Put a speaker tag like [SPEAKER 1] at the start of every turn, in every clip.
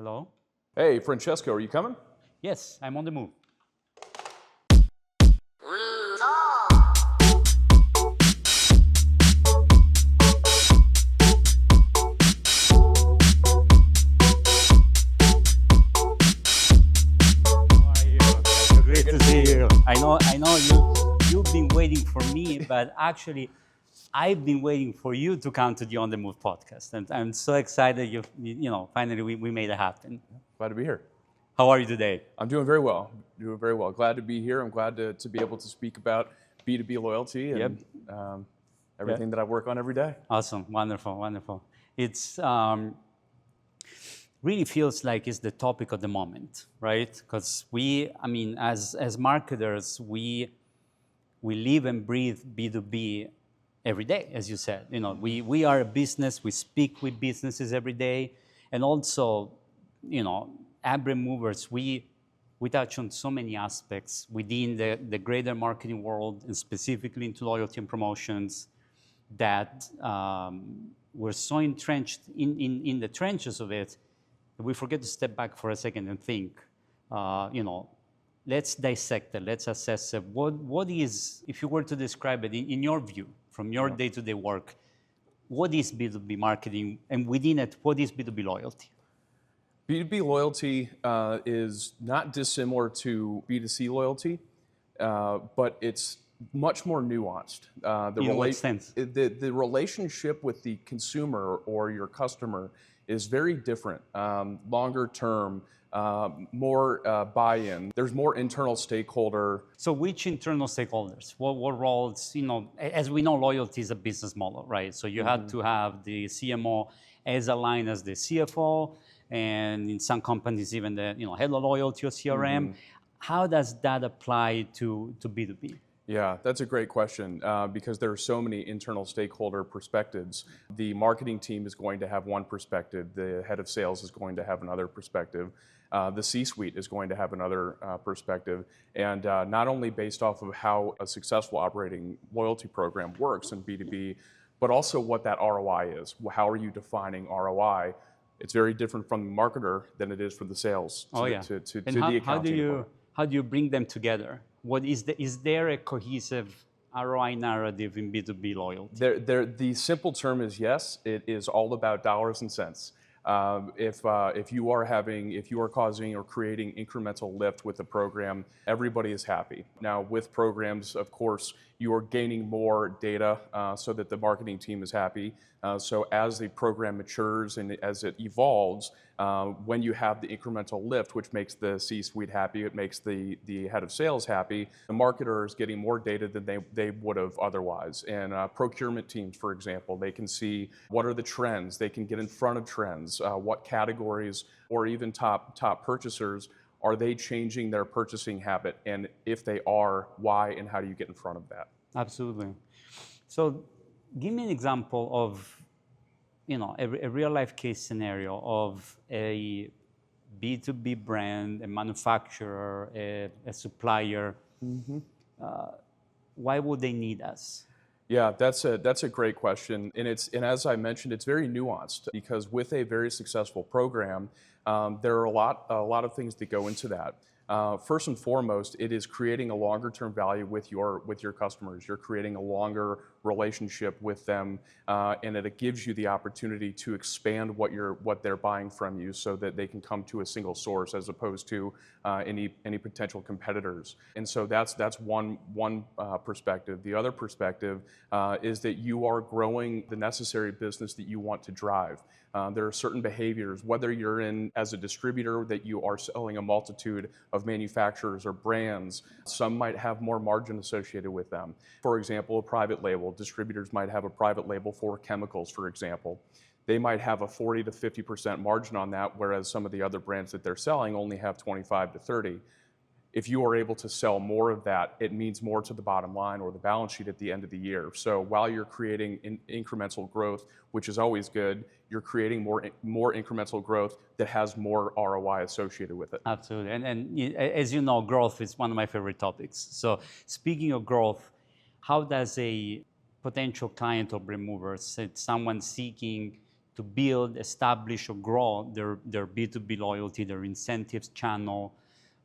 [SPEAKER 1] Hello?
[SPEAKER 2] Hey, Francesco, are you coming?
[SPEAKER 1] Yes, I'm on the move. How are you? Great to see you. You've been waiting for me, but actually, I've been waiting for you to come to the On the Move podcast, and I'm so excited. Finally we made it happen.
[SPEAKER 2] Glad to be here.
[SPEAKER 1] How are you today?
[SPEAKER 2] I'm doing very well. Doing very well. Glad to be here. I'm glad to be able to speak about B2B loyalty and everything that I work on every day.
[SPEAKER 1] Awesome, wonderful, wonderful. It's really feels like it's the topic of the moment, right? Because as marketers, we live and breathe B2B every day, as you said. We are a business. We speak with businesses every day, and also, at Brandmovers, we touch on so many aspects within the greater marketing world, and specifically into loyalty and promotions, that we're so entrenched in the trenches of it that we forget to step back for a second and think, let's dissect it, let's assess it. What is, if you were to describe it in your view, from your day-to-day work, what is B2B marketing, and within it, what is B2B loyalty?
[SPEAKER 2] B2B loyalty is not dissimilar to B2C loyalty, but it's much more nuanced.
[SPEAKER 1] In what sense?
[SPEAKER 2] The relationship with the consumer or your customer is very different, longer term, more buy-in. There's more internal stakeholder.
[SPEAKER 1] So which internal stakeholders? What roles? As we know, loyalty is a business model, right? So you had to have the CMO as aligned as the CFO, and in some companies even the head of loyalty or CRM. How does that apply to B2B?
[SPEAKER 2] Yeah, that's a great question because there are so many internal stakeholder perspectives. The marketing team is going to have one perspective. The head of sales is going to have another perspective. The C-suite is going to have another perspective. And not only based off of how a successful operating loyalty program works in B2B, but also what that ROI is. How are you defining ROI? It's very different from the marketer than it is for the sales to the accounting department.
[SPEAKER 1] How do you bring them together? Is there a cohesive ROI narrative in B2B loyalty?
[SPEAKER 2] The simple term is yes. It is all about dollars and cents. If you are causing or creating incremental lift with the program, everybody is happy. Now, with programs, of course, you are gaining more data so that the marketing team is happy. So as the program matures and as it evolves, when you have the incremental lift, which makes the C-suite happy, it makes the head of sales happy, the marketer is getting more data than they would have otherwise. And procurement teams, for example, they can see what are the trends, they can get in front of trends, what categories or even top purchasers, are they changing their purchasing habit? And if they are, why and how do you get in front of that?
[SPEAKER 1] Absolutely. So give me an example of a real life case scenario of a B2B brand, a manufacturer, a supplier. Why would they need us?
[SPEAKER 2] Yeah, that's a great question, and as I mentioned, it's very nuanced because with a very successful program, there are a lot of things that go into that. First and foremost, it is creating a longer-term value with your customers. You're creating a longer relationship with them, and it gives you the opportunity to expand what they're buying from you, so that they can come to a single source as opposed to any potential competitors. And so that's one perspective. The other perspective is that you are growing the necessary business that you want to drive. There are certain behaviors, whether you're in as a distributor that you are selling a multitude of manufacturers or brands, some might have more margin associated with them. For example, a private label. Distributors might have a private label for chemicals, for example. They might have a 40 to 50% margin on that, whereas some of the other brands that they're selling only have 25 to 30. If you are able to sell more of that, it means more to the bottom line or the balance sheet at the end of the year. So while you're creating incremental growth, which is always good, you're creating more incremental growth that has more ROI associated with it.
[SPEAKER 1] Absolutely. And as you know, growth is one of my favorite topics. So speaking of growth, how does a potential client of Brandmovers, someone seeking to build, establish, or grow their B2B loyalty, their incentives channel?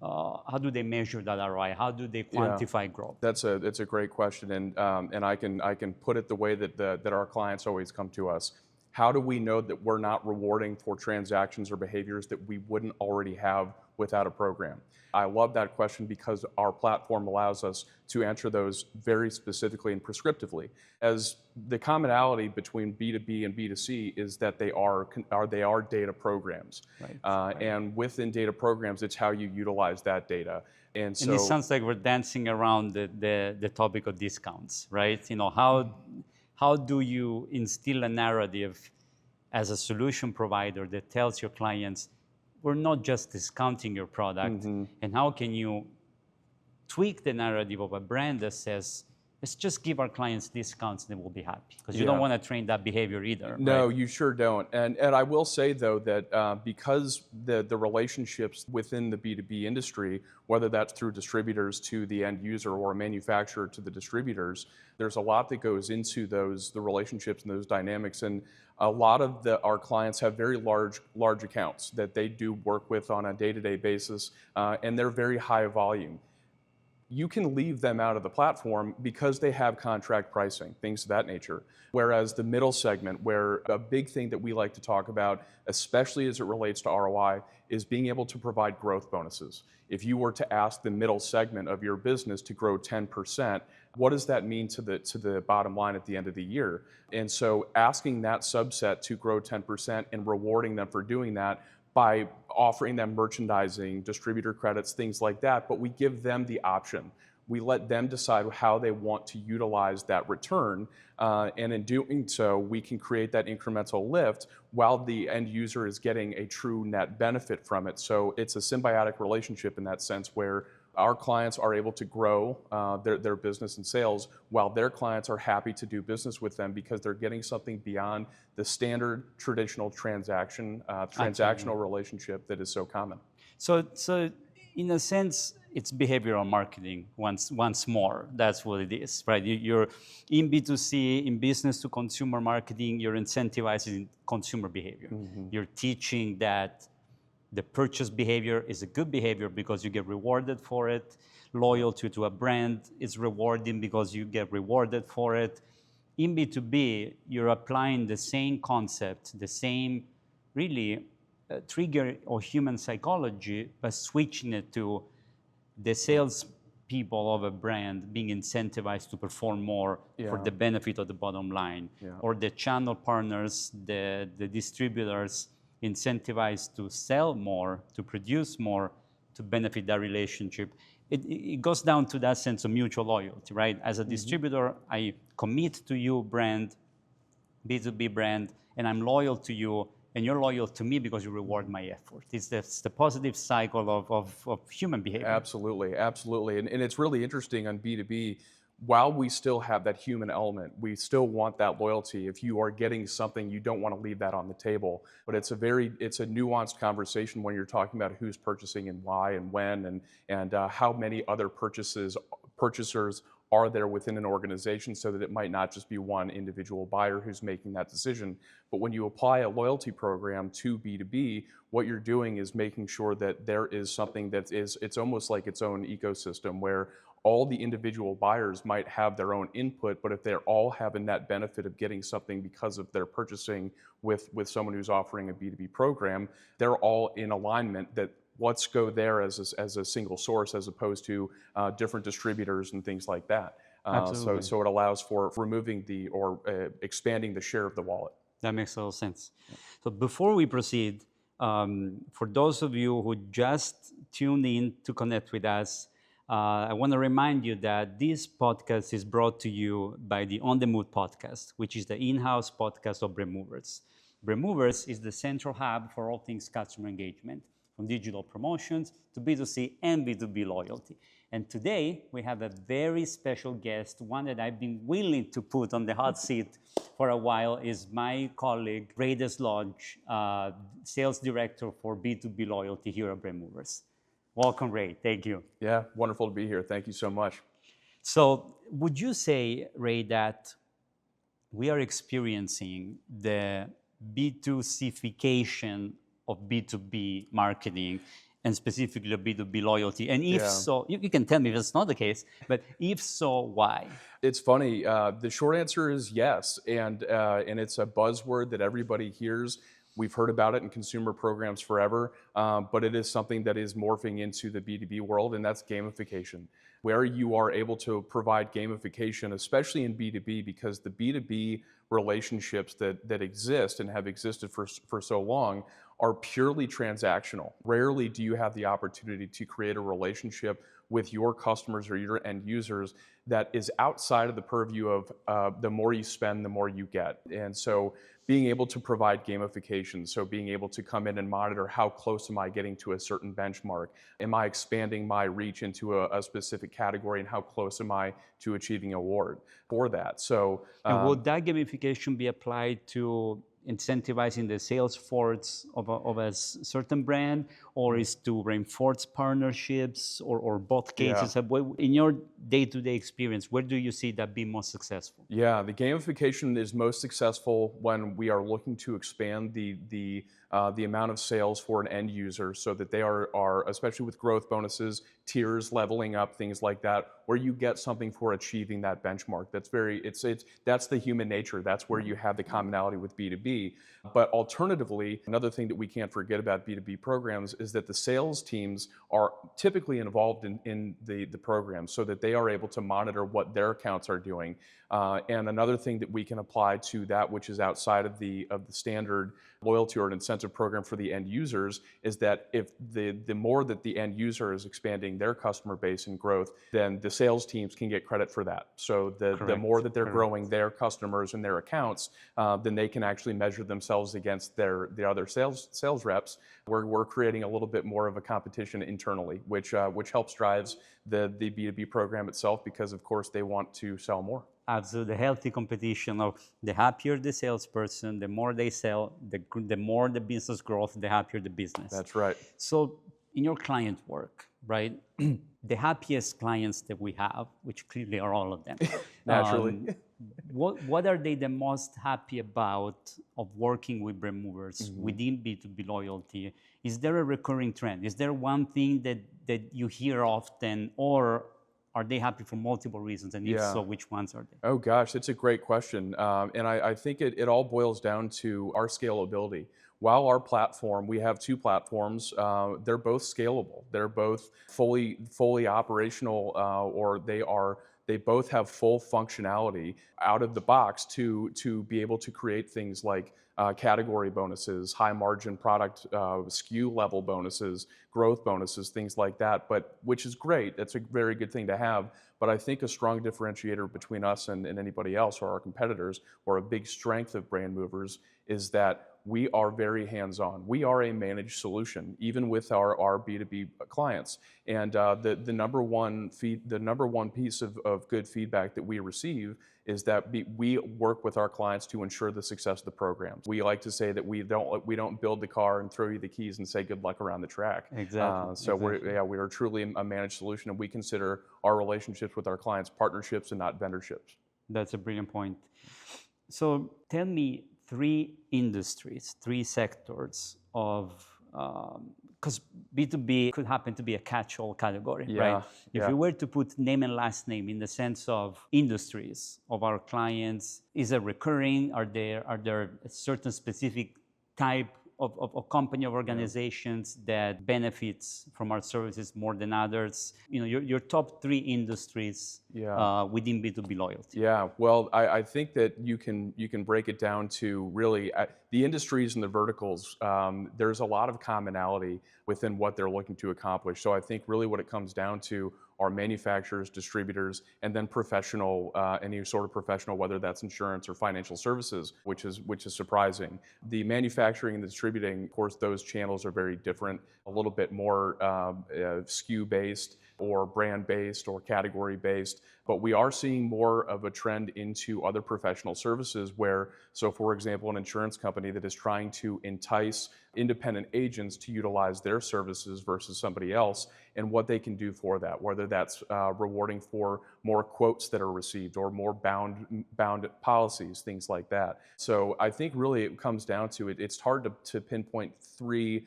[SPEAKER 1] How do they measure that ROI? How do they quantify growth?
[SPEAKER 2] That's a great question, and I can put it the way that our clients always come to us. How do we know that we're not rewarding for transactions or behaviors that we wouldn't already have without a program? I love that question because our platform allows us to answer those very specifically and prescriptively. As the commonality between B2B and B2C is that they are data programs. Right. And within data programs, it's how you utilize that data. And
[SPEAKER 1] it sounds like we're dancing around the topic of discounts, right? How do you instill a narrative as a solution provider that tells your clients, we're not just discounting your product, and how can you tweak the narrative of a brand that says, let's just give our clients discounts and they will be happy? Because you don't want to train that behavior either.
[SPEAKER 2] No,
[SPEAKER 1] right?
[SPEAKER 2] You sure don't. And I will say, though, that because the relationships within the B2B industry, whether that's through distributors to the end user or a manufacturer to the distributors, there's a lot that goes into the relationships and those dynamics. And a lot of our clients have very large accounts that they do work with on a day-to-day basis, and they're very high volume. You can leave them out of the platform because they have contract pricing, things of that nature. Whereas the middle segment, where a big thing that we like to talk about, especially as it relates to ROI, is being able to provide growth bonuses. If you were to ask the middle segment of your business to grow 10%, what does that mean to the bottom line at the end of the year? And so asking that subset to grow 10% and rewarding them for doing that by offering them merchandising, distributor credits, things like that, but we give them the option. We let them decide how they want to utilize that return, and in doing so, we can create that incremental lift while the end user is getting a true net benefit from it. So it's a symbiotic relationship in that sense where our clients are able to grow their business and sales while their clients are happy to do business with them because they're getting something beyond the standard traditional transactional relationship that is so common.
[SPEAKER 1] So in a sense, it's behavioral marketing once more. That's what it is, right? You're in B2C, in business to consumer marketing, you're incentivizing consumer behavior. You're teaching that the purchase behavior is a good behavior because you get rewarded for it. Loyalty to a brand is rewarding because you get rewarded for it. In B2B, you're applying the same concept, the same really trigger or human psychology, but switching it to the sales people of a brand being incentivized to perform more for the benefit of the bottom line, or the channel partners, the distributors incentivized to sell more, to produce more, to benefit that relationship. It goes down to that sense of mutual loyalty, right? As a distributor, I commit to you, brand, B2B brand, and I'm loyal to you, and you're loyal to me because you reward my effort. It's the positive cycle of human behavior.
[SPEAKER 2] Absolutely, absolutely. And it's really interesting on B2B, while we still have that human element, we still want that loyalty. If you are getting something, you don't want to leave that on the table. But it's a nuanced conversation when you're talking about who's purchasing and why and when and how many other purchasers are there within an organization, so that it might not just be one individual buyer who's making that decision. But when you apply a loyalty program to B2B, what you're doing is making sure that there is something it's almost like its own ecosystem where all the individual buyers might have their own input, but if they all have a net benefit of getting something because of their purchasing with someone who's offering a B2B program, they're all in alignment that let's go there as a single source as opposed to different distributors and things like that. So it allows for removing expanding the share of the wallet.
[SPEAKER 1] That makes a lot of sense. So before we proceed, for those of you who just tuned in to connect with us, I want to remind you that this podcast is brought to you by the On the Move podcast, which is the in-house podcast of Brandmovers. Brandmovers is the central hub for all things customer engagement, from digital promotions to B2C and B2B loyalty. And today, we have a very special guest, one that I've been willing to put on the hot seat for a while, is my colleague, Ray Desloge, Sales Director for B2B Loyalty here at Brandmovers. Welcome, Ray. Thank you.
[SPEAKER 2] Yeah, wonderful to be here. Thank you so much.
[SPEAKER 1] So would you say, Ray, that we are experiencing the B2Cification of B2B marketing and specifically of B2B loyalty? And if so, you can tell me if it's not the case, but if so, why?
[SPEAKER 2] It's funny. The short answer is yes, and it's a buzzword that everybody hears. We've heard about it in consumer programs forever, but it is something that is morphing into the B2B world, and that's gamification, where you are able to provide gamification, especially in B2B, because the B2B relationships that exist and have existed for so long are purely transactional. Rarely do you have the opportunity to create a relationship with your customers or your end users that is outside of the purview of the more you spend, the more you get. And so being able to provide gamification, so being able to come in and monitor how close am I getting to a certain benchmark? Am I expanding my reach into a specific category, and how close am I to achieving an award for that? So,
[SPEAKER 1] and would that gamification be applied to incentivizing the sales force of a certain brand, or is to reinforce partnerships, or both cases? In your day-to-day experience, where do you see that be most successful?
[SPEAKER 2] Yeah, the gamification is most successful when we are looking to expand the amount of sales for an end user, so that they are especially with growth bonuses, tiers, leveling up, things like that, where you get something for achieving that benchmark. That's the human nature. That's where you have the commonality with B2B. But alternatively, another thing that we can't forget about B2B programs is that the sales teams are typically involved in the program, so that they are able to monitor what their accounts are doing. And another thing that we can apply to that, which is outside of the standard loyalty or an incentive program for the end users, is that if the more that the end user is expanding their customer base and growth, then the sales teams can get credit for that. So the more that they're growing their customers and their accounts, then they can actually measure themselves against the other sales reps. We're creating a little bit more of a competition internally, which helps drives the B2B program itself, because of course they want to sell more.
[SPEAKER 1] Absolutely, the healthy competition of the happier the salesperson, the more they sell, the more the business growth, the happier the business.
[SPEAKER 2] That's right.
[SPEAKER 1] So in your client work, right, the happiest clients that we have, which clearly are all of them,
[SPEAKER 2] naturally,
[SPEAKER 1] what are they the most happy about of working with Brandmovers within B2B loyalty? Is there a recurring trend? Is there one thing that you hear often, or are they happy for multiple reasons? And if so, which ones are they?
[SPEAKER 2] Oh gosh, that's a great question. And I think it all boils down to our scalability. While our platform, we have two platforms, they're both scalable. They're both fully operational, or they both have full functionality out of the box to be able to create things like category bonuses, high margin product SKU level bonuses, growth bonuses, things like that. But which is great. That's a very good thing to have. But I think a strong differentiator between us and anybody else, or our competitors, or a big strength of Brandmovers, is that we are very hands-on. We are a managed solution, even with our B2B clients. And the number one piece of good feedback that we receive is that we work with our clients to ensure the success of the program. We like to say that we don't build the car and throw you the keys and say good luck around the track.
[SPEAKER 1] Exactly.
[SPEAKER 2] So we are truly a managed solution, and we consider our relationships with our clients partnerships and not vendorships.
[SPEAKER 1] That's a brilliant point. So tell me three industries, three sectors of, because B2B could happen to be a catch-all category, right? If you were to put name and last name in the sense of industries of our clients, is it recurring? Are there a certain specific type of company, of organizations that benefits from our services more than others? You know, your top three industries within B2B loyalty.
[SPEAKER 2] Yeah, well, I think that you can break it down to really the industries and the verticals. There's a lot of commonality within what they're looking to accomplish. So I think really what it comes down to are manufacturers, distributors, and then professional, any sort of professional, whether that's insurance or financial services, which is surprising. The manufacturing and the distributing, of course, those channels are very different, a little bit more SKU based or brand based or category based. but we are seeing more of a trend into other professional services where, so for example, an insurance company that is trying to entice independent agents to utilize their services versus somebody else, and what they can do for that, whether that's rewarding for more quotes that are received or more bound policies, things like that. So I think really it comes down to it. It's hard to pinpoint three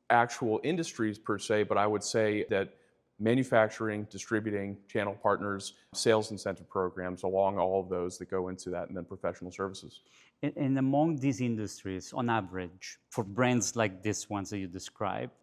[SPEAKER 2] actual industries per se, but I would say that manufacturing, distributing, channel partners, sales incentive programs, along all of those that go into that, and then professional services.
[SPEAKER 1] And among these industries, on average, for brands like this ones that you described,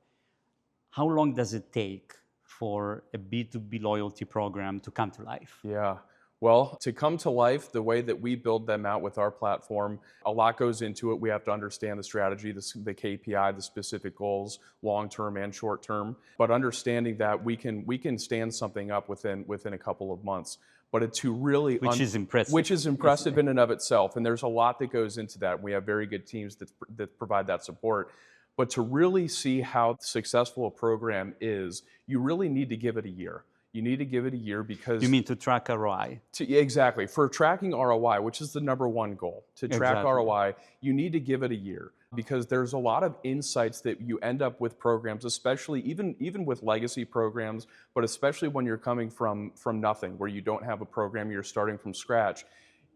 [SPEAKER 1] how long does it take for a B2B loyalty program to come to life?
[SPEAKER 2] Yeah. Well, to come to life, the way that we build them out with our platform, a lot goes into it. We have to understand the strategy, the KPI, the specific goals, long-term and short-term. But understanding that we can stand something up within a couple of months. But to really
[SPEAKER 1] Which is impressive.
[SPEAKER 2] Which is impressive in and of itself. And there's a lot that goes into that. We have very good teams that provide that support. But to really see how successful a program is, you really need to give it a year. You need to give it a year because...
[SPEAKER 1] You mean to track ROI?
[SPEAKER 2] Exactly. For tracking ROI, which is the number one goal, to track
[SPEAKER 1] Exactly.
[SPEAKER 2] ROI, you need to give it a year because there's a lot of insights that you end up with programs, especially even with legacy programs, but especially when you're coming from nothing, where you don't have a program, you're starting from scratch.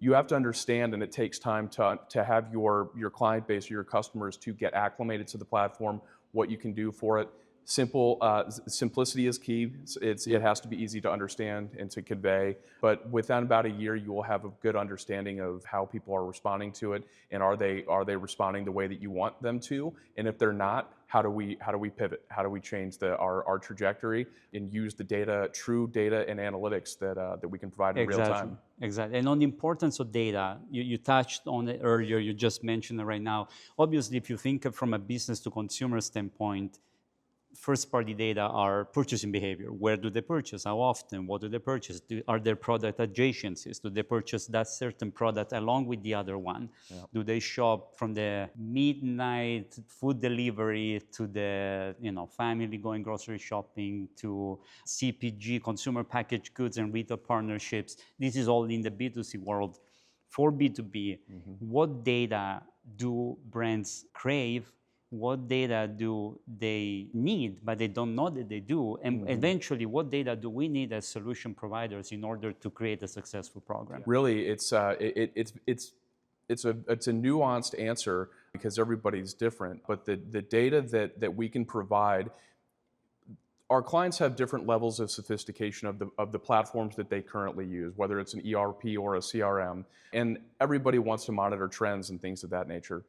[SPEAKER 2] You have to understand, and it takes time to have your client base or your customers to get acclimated to the platform, what you can do for it. Simplicity is key. It has to be easy to understand and to convey. But within about a year, you will have a good understanding of how people are responding to it, and are they responding the way that you want them to? And if they're not, how do we pivot? How do we change our trajectory and use the data, true data and analytics that we can provide in real time?
[SPEAKER 1] Exactly. And on the importance of data, you touched on it earlier. You just mentioned it right now. Obviously, if you think of from a business to consumer standpoint, first-party data are purchasing behavior. Where do they purchase? How often? What do they purchase? Are there product adjacencies? Do they purchase that certain product along with the other one? Yeah. Do they shop from the midnight food delivery to the family going grocery shopping to CPG, consumer packaged goods and retail partnerships? This is all in the B2C world. For B2B, what data do brands crave? What data do they need, but they don't know that they do? And eventually, what data do we need as solution providers in order to create a successful program?
[SPEAKER 2] Really, it's a nuanced answer because everybody's different. But the data that we can provide, our clients have different levels of sophistication of the platforms that they currently use, whether it's an ERP or a CRM. And everybody wants to monitor trends and things of that nature.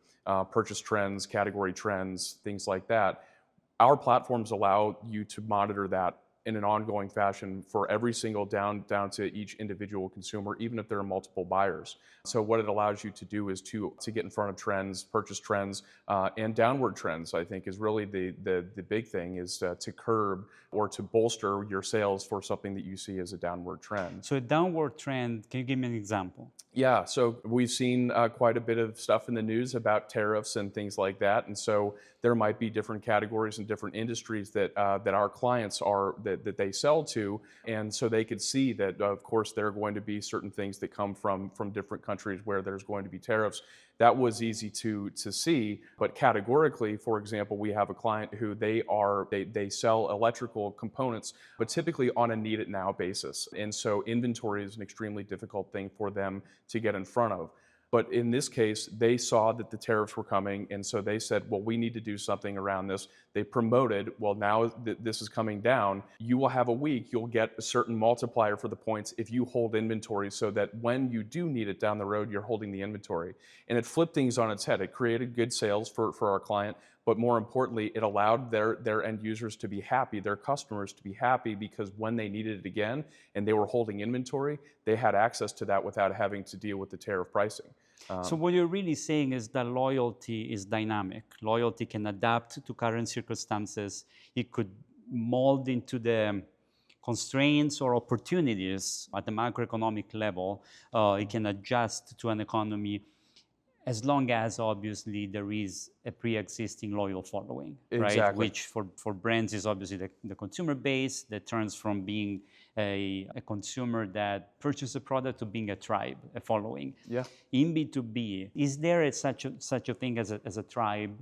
[SPEAKER 2] Purchase trends, category trends, things like that. Our platforms allow you to monitor that in an ongoing fashion for every single down to each individual consumer, even if there are multiple buyers. So what it allows you to do is to get in front of trends, purchase trends, and downward trends, I think, is really the big thing, is to curb or to bolster your sales for something that you see as a downward trend.
[SPEAKER 1] So a downward trend, can you give me an example?
[SPEAKER 2] Yeah, so we've seen quite a bit of stuff in the news about tariffs and things like that, and so there might be different categories and different industries that our clients that they sell to, and so they could see that, of course, there are going to be certain things that come from different countries where there's going to be tariffs. That was easy to see, but categorically, for example, we have a client who they sell electrical components, but typically on a need it now basis, and so inventory is an extremely difficult thing for them to get in front of. But in this case, they saw that the tariffs were coming, and so they said, well, we need to do something around this. They promoted, well, now that this is coming down, you will have a week, you'll get a certain multiplier for the points if you hold inventory, so that when you do need it down the road, you're holding the inventory. And it flipped things on its head. It created good sales for our client, but more importantly, it allowed their end users to be happy, their customers to be happy, because when they needed it again and they were holding inventory, they had access to that without having to deal with the tariff pricing.
[SPEAKER 1] So what you're really saying is that loyalty is dynamic. Loyalty can adapt to current circumstances. It could mold into the constraints or opportunities at the macroeconomic level. It can adjust to an economy. as long as obviously there is a pre-existing loyal following, right?
[SPEAKER 2] Exactly.
[SPEAKER 1] Which for brands is obviously the consumer base that turns from being a consumer that purchases a product to being a tribe, a following.
[SPEAKER 2] Yeah.
[SPEAKER 1] In B2B, is there such a thing as a tribe?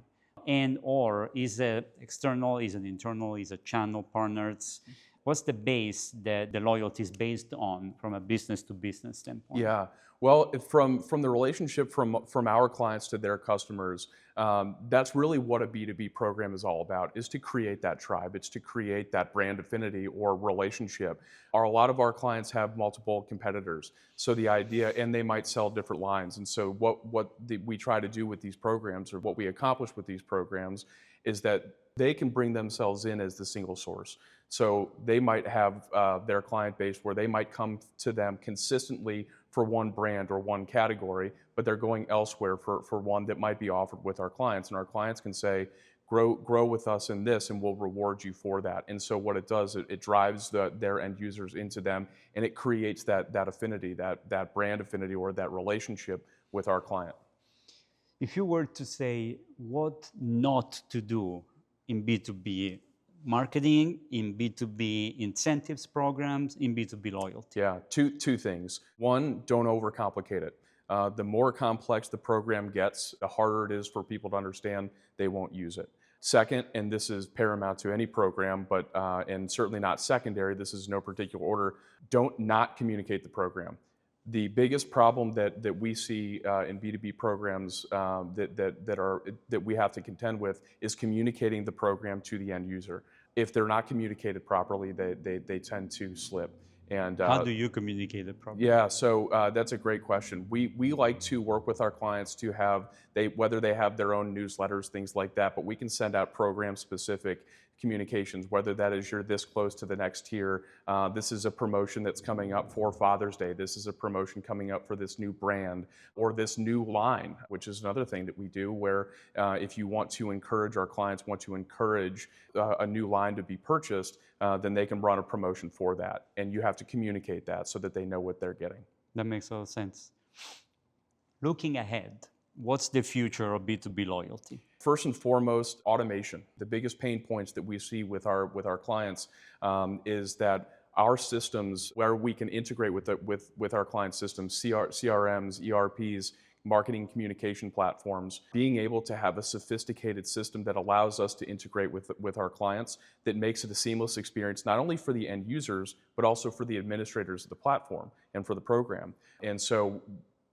[SPEAKER 1] And or is it external, is it internal, is it channel partners? What's the base that the loyalty is based on from a business to business standpoint?
[SPEAKER 2] Yeah. Well, from the relationship from our clients to their customers, that's really what a B2B program is all about, is to create that tribe. It's to create that brand affinity or relationship. A lot of our clients have multiple competitors. So the idea, and they might sell different lines. And so we try to do with these programs, or what we accomplish with these programs, is that they can bring themselves in as the single source. So they might have their client base where they might come to them consistently for one brand or one category, but they're going elsewhere for one that might be offered with our clients. And our clients can say, grow with us in this and we'll reward you for that. And so what it does, it drives their end users into them, and it creates that affinity, that brand affinity or that relationship with our client.
[SPEAKER 1] If you were to say what not to do in B2B marketing, in B2B incentives programs, in B2B loyalty?
[SPEAKER 2] Yeah, two things. One, don't overcomplicate it. The more complex the program gets, the harder it is for people to understand. They won't use it. Second, and this is paramount to any program, but and certainly not secondary, this is no particular order, don't not communicate the program. The biggest problem that we see in B2B programs that we have to contend with is communicating the program to the end user. If they're not communicated properly, they tend to slip. And
[SPEAKER 1] how do you communicate the program?
[SPEAKER 2] yeah, so that's a great question. We like to work with our clients to have whether they have their own newsletters, things like that, but we can send out program-specific communications, whether that is you're this close to the next tier, this is a promotion that's coming up for Father's Day, this is a promotion coming up for this new brand or this new line, which is another thing that we do where if you want to encourage, our clients want to encourage a new line to be purchased, then they can run a promotion for that. And you have to communicate that so that they know what they're getting.
[SPEAKER 1] That makes a lot of sense. Looking ahead, what's the future of B2B loyalty?
[SPEAKER 2] First and foremost, automation. The biggest pain points that we see with our clients is that our systems, where we can integrate with our client systems, CRMs, ERPs, marketing communication platforms, being able to have a sophisticated system that allows us to integrate with our clients, that makes it a seamless experience, not only for the end users, but also for the administrators of the platform and for the program. And so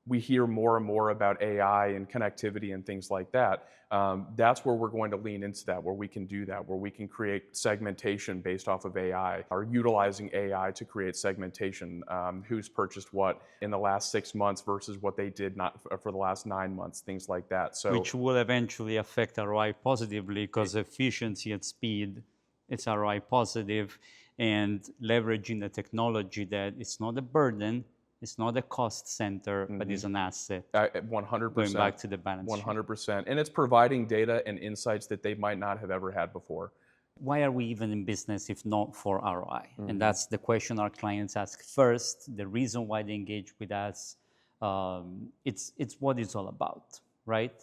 [SPEAKER 2] we hear more and more about AI and connectivity and things like that. That's where we're going to lean into that, where we can do that, where we can create segmentation based off of AI, or utilizing AI to create segmentation, who's purchased what in the last 6 months versus what they did not for the last 9 months, things like that. So,
[SPEAKER 1] which will eventually affect ROI positively, because efficiency and speed, it's ROI positive, and leveraging the technology that it's not a burden, it's not a cost center, but it's an asset.
[SPEAKER 2] 100%.
[SPEAKER 1] Going back to the balance sheet.
[SPEAKER 2] 100%. And it's providing data and insights that they might not have ever had before.
[SPEAKER 1] Why are we even in business if not for ROI? And that's the question our clients ask first. The reason why they engage with us, it's what it's all about, right?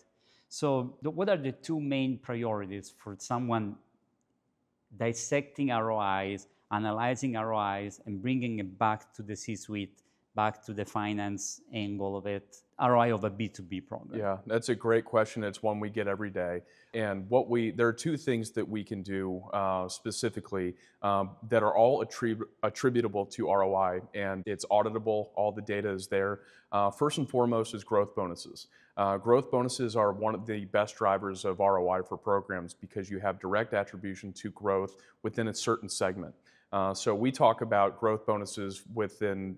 [SPEAKER 1] So what are the two main priorities for someone dissecting ROIs, analyzing ROIs, and bringing it back to the C-suite, back to the finance angle of it, ROI of a B2B program?
[SPEAKER 2] Yeah, that's a great question. It's one we get every day. And there are two things that we can do specifically that are all attributable to ROI, and it's auditable. All the data is there. First and foremost is growth bonuses. Growth bonuses are one of the best drivers of ROI for programs because you have direct attribution to growth within a certain segment. So we talk about growth bonuses within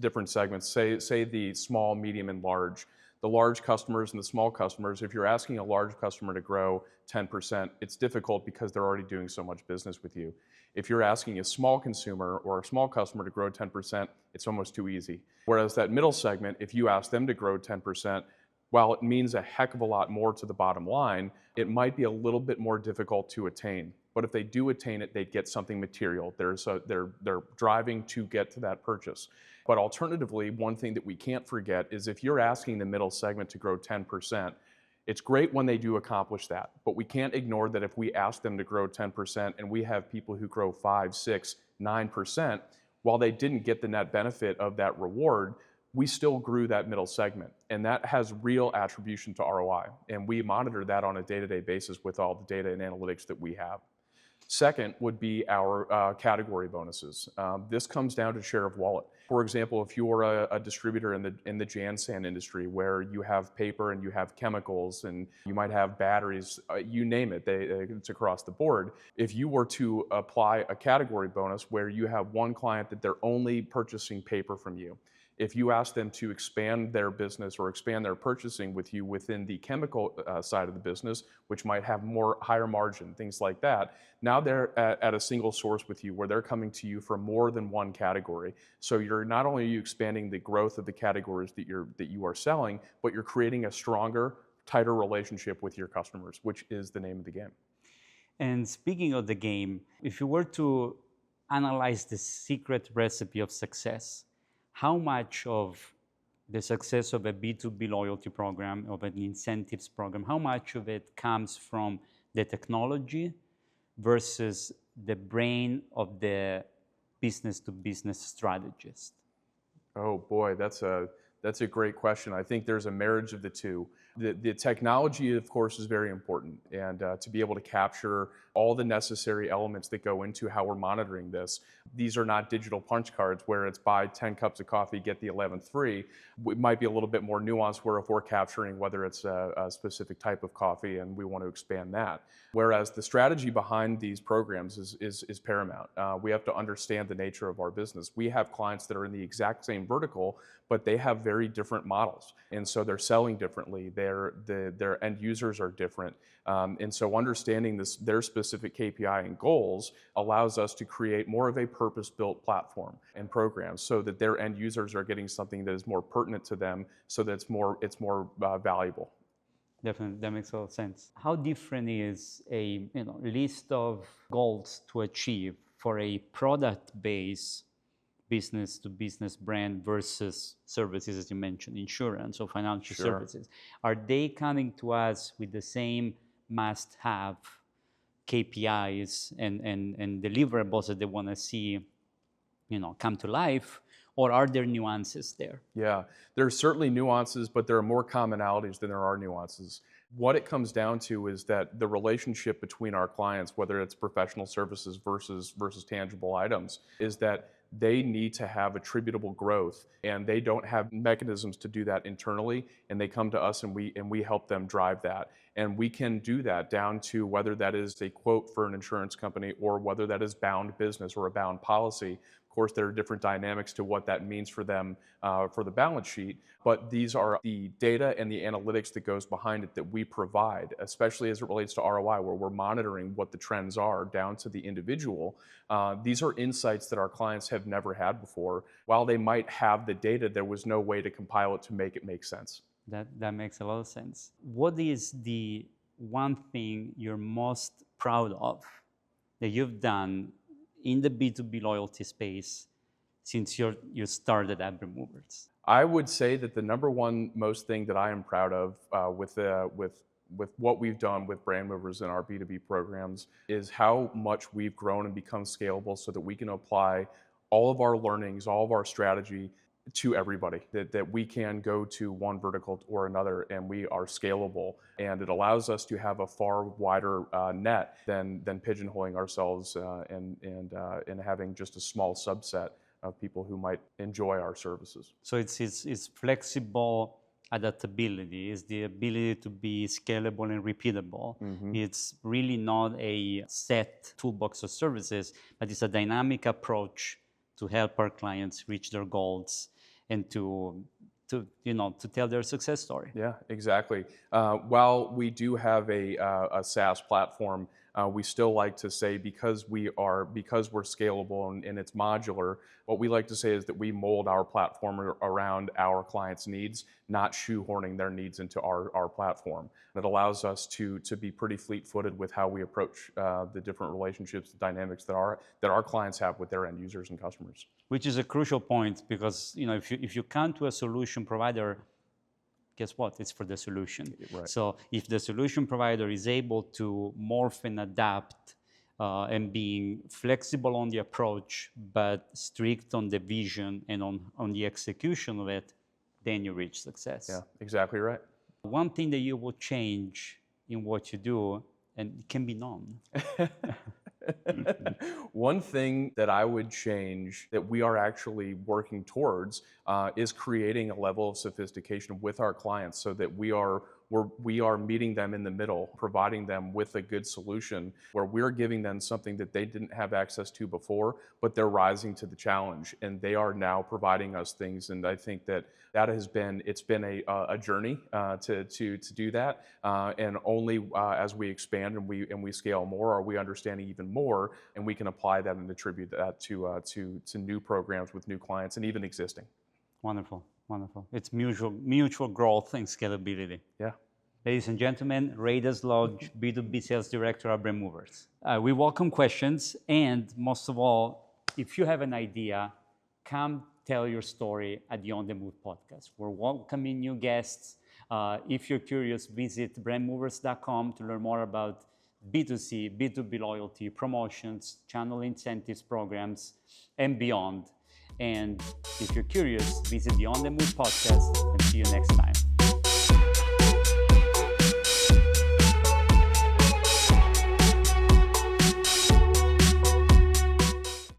[SPEAKER 2] different segments, say the small, medium, and large. The large customers and the small customers, if you're asking a large customer to grow 10%, it's difficult because they're already doing so much business with you. If you're asking a small consumer or a small customer to grow 10%, it's almost too easy. Whereas that middle segment, if you ask them to grow 10%, while it means a heck of a lot more to the bottom line, it might be a little bit more difficult to attain. But if they do attain it, they get something material. They're driving to get to that purchase. But alternatively, one thing that we can't forget is if you're asking the middle segment to grow 10%, it's great when they do accomplish that, but we can't ignore that if we ask them to grow 10% and we have people who grow 5, 6, 9%, while they didn't get the net benefit of that reward, we still grew that middle segment. And that has real attribution to ROI. And we monitor that on a day-to-day basis with all the data and analytics that we have. Second would be our category bonuses. This comes down to share of wallet. For example, if you're a distributor in the Jan-San industry where you have paper and you have chemicals and you might have batteries, you name it, it's across the board. If you were to apply a category bonus where you have one client that they're only purchasing paper from you, if you ask them to expand their business or expand their purchasing with you within the chemical side of the business, which might have higher margin, things like that, now they're at a single source with you where they're coming to you for more than one category. So you're not only are you expanding the growth of the categories that you are selling, but you're creating a stronger, tighter relationship with your customers, which is the name of the game.
[SPEAKER 1] And speaking of the game, if you were to analyze the secret recipe of success, how much of the success of a B2B loyalty program, of an incentives program, how much of it comes from the technology versus the brain of the business-to-business strategist?
[SPEAKER 2] Oh boy, that's a great question. I think there's a marriage of the two. The technology, of course, is very important, and to be able to capture all the necessary elements that go into how we're monitoring this. These are not digital punch cards where it's buy 10 cups of coffee, get the 11th free. It might be a little bit more nuanced where if we're capturing whether it's a specific type of coffee and we want to expand that. Whereas the strategy behind these programs is paramount. We have to understand the nature of our business. We have clients that are in the exact same vertical, but they have very different models. And so they're selling differently. Their end users are different. And so understanding their specific KPI and goals allows us to create more of a purpose-built platform and program so that their end users are getting something that is more pertinent to them so that it's more valuable.
[SPEAKER 1] Definitely, that makes a lot of sense. How different is a list of goals to achieve for a product-based business-to-business brand versus services, as you mentioned, insurance or financial services? Are they coming to us with the same must-have KPIs and deliverables that they want to see, come to life? Or are there nuances there?
[SPEAKER 2] Yeah, there are certainly nuances, but there are more commonalities than there are nuances. What it comes down to is that the relationship between our clients, whether it's professional services versus tangible items, is that they need to have attributable growth, and they don't have mechanisms to do that internally, and they come to us and we help them drive that. And we can do that down to whether that is a quote for an insurance company or whether that is bound business or a bound policy. Of course, there are different dynamics to what that means for them for the balance sheet, but these are the data and the analytics that goes behind it that we provide, especially as it relates to ROI, where we're monitoring what the trends are down to the individual. These are insights that our clients have never had before. While they might have the data, there was no way to compile it to make it make sense.
[SPEAKER 1] That makes a lot of sense. What is the one thing you're most proud of that you've done in the B2B loyalty space since you started at Brandmovers?
[SPEAKER 2] I would say that the number one most thing that I am proud of with what we've done with Brandmovers and our B2B programs is how much we've grown and become scalable so that we can apply all of our learnings, all of our strategy to everybody, that we can go to one vertical or another and we are scalable, and it allows us to have a far wider net than pigeonholing ourselves and having just a small subset of people who might enjoy our services.
[SPEAKER 1] So it's flexible adaptability, it's the ability to be scalable and repeatable. Mm-hmm. It's really not a set toolbox of services, but it's a dynamic approach to help our clients reach their goals and to tell their success story.
[SPEAKER 2] Yeah, exactly. While we do have a SaaS platform, we still like to say because we're scalable and it's modular, what we like to say is that we mold our platform around our clients' needs, not shoehorning their needs into our platform. It allows us to be pretty fleet-footed with how we approach the different relationships, the dynamics that our clients have with their end users and customers.
[SPEAKER 1] Which is a crucial point, because if you come to a solution provider, guess what? It's for the solution.
[SPEAKER 2] Right.
[SPEAKER 1] So if the solution provider is able to morph and adapt and being flexible on the approach, but strict on the vision and on the execution of it, then you reach success.
[SPEAKER 2] Yeah, exactly right.
[SPEAKER 1] One thing that you will change in what you do, and it can be none.
[SPEAKER 2] One thing that I would change that we are actually working towards is creating a level of sophistication with our clients so that we are meeting them in the middle, providing them with a good solution where we're giving them something that they didn't have access to before, but they're rising to the challenge and they are now providing us things. And I think that has been a journey to do that. And only as we expand and we scale more, are we understanding even more, and we can apply that and attribute that to new programs with new clients and even existing.
[SPEAKER 1] Wonderful, wonderful. It's mutual growth and scalability.
[SPEAKER 2] Yeah.
[SPEAKER 1] Ladies and gentlemen, Ray Desloge, B2B Sales Director at Brandmovers. We welcome questions, and most of all, if you have an idea, come tell your story at the On The Move podcast. We're welcoming new guests. If you're curious, visit brandmovers.com to learn more about B2C, B2B loyalty, promotions, channel incentives programs, and beyond. And if you're curious, visit the On The Move podcast, and see you next time.